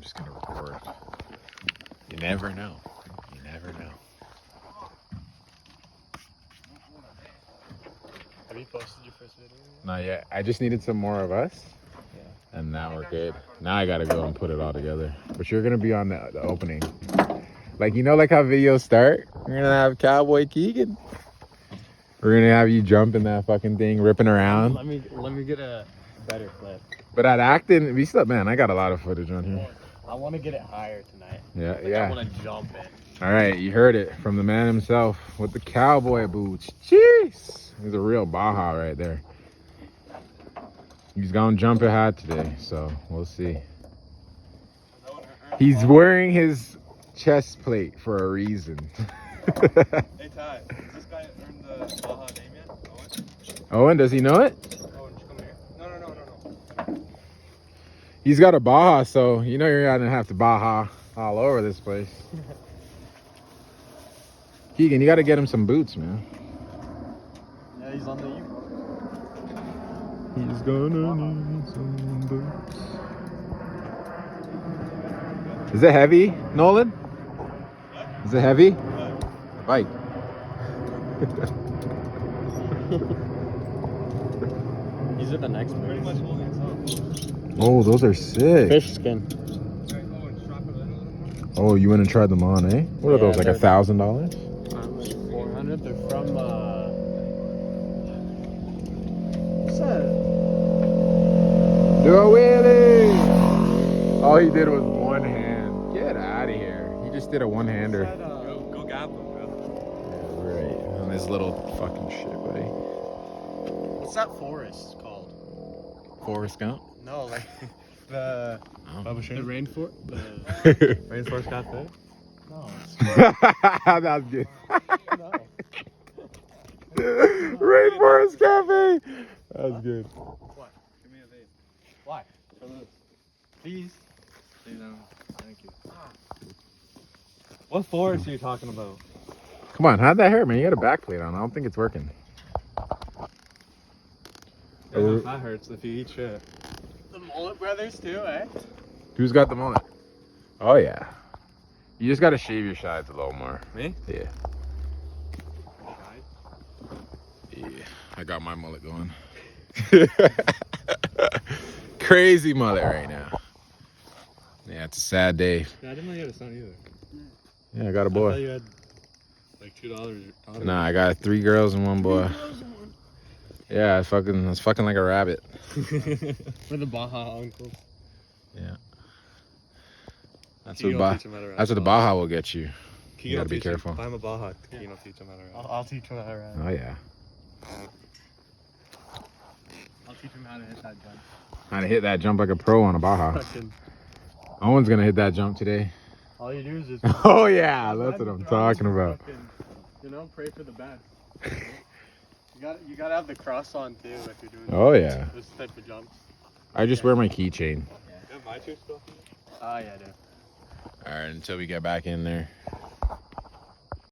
just gonna record. You never know. You never know. Have you posted your first video yet? Not yet. I just needed some more of us. Yeah. And now we're good. Now I gotta go and put it all together. But you're gonna be on the opening. Like, you know, like how videos start? We're gonna have Cowboy Keegan. We're gonna have you jump in that fucking thing, ripping around. Let me get a better clip. But at acting, we still, man, I got a lot of footage on here. I want to get it higher tonight. Yeah, Like, yeah. I want to jump it. All right, you heard it from the man himself with the cowboy boots. Jeez, he's a real Bawwhaww right there. He's gonna jump it high today, so we'll see. He's wearing his chest plate for a reason. Hey Ty, does this guy earn the Bawwhaww name yet? Owen, does he know it? Owen, come here. No. He's got a Bawwhaww, so you know you're gonna have to Bawwhaww all over this place. Keegan, you gotta get him some boots, man. Yeah, he's on the U. He's gonna need some boots. Is it heavy, Nolan? Is it heavy? Bike. He's at the next Pretty much place. holding his own. Oh, those are sick. Fish skin. Alright, Owen, strap it in a little more. Oh, you went and tried them on, eh? What are Yeah, those, like they're- $1,000? Like 400. They're from what's that? Do a wheelie! All he did was one hand. Get out of here. He just did a one-hander. Go gap him, bro. Right, on his little fucking shit, buddy. What's that forest called? Forrest Gump? No, like the Oh. the rainforest. The Rainforest Cafe? no, That's good. no. Rainforest Cafe. That's good. What? Give me a vape. Why? Please. Thank you. What forest are you talking about? Come on, how'd that hurt, man? You got a back plate on. I don't think it's working. That hurts if you eat shit. The Mullet Brothers too, eh? Who's got the mullet? Oh, yeah. You just got to shave your sides a little more. Me? Yeah. Yeah, I got my mullet going. Crazy mullet right now. Yeah, it's a sad day. Yeah, I didn't know you had a son either. Yeah, I got a I boy. thought you had like $2. Nah, I got 3 girls and 1 boy. Yeah, it's fucking like a rabbit. For the Baja uncles. Yeah. That's Keegan what will teach him how to ride. That's what the Baja will get you. Keegan You will gotta be teach him. careful. If I'm a Bawwhaww, Keegan will teach him how to ride. I'll teach him how to ride. Oh yeah. I'll teach him how to hit that gun. How to hit that jump like a pro on a Baja. Fucking, Owen's gonna hit that jump today. all you do is just. Oh yeah, that's what I'm talking about. Fucking, you know, pray for the best. You gotta have the cross on too if you're doing. Oh yeah. This type of jumps. I just wear my keychain. You have my two still? Oh yeah, dude. All right, until we get back in there.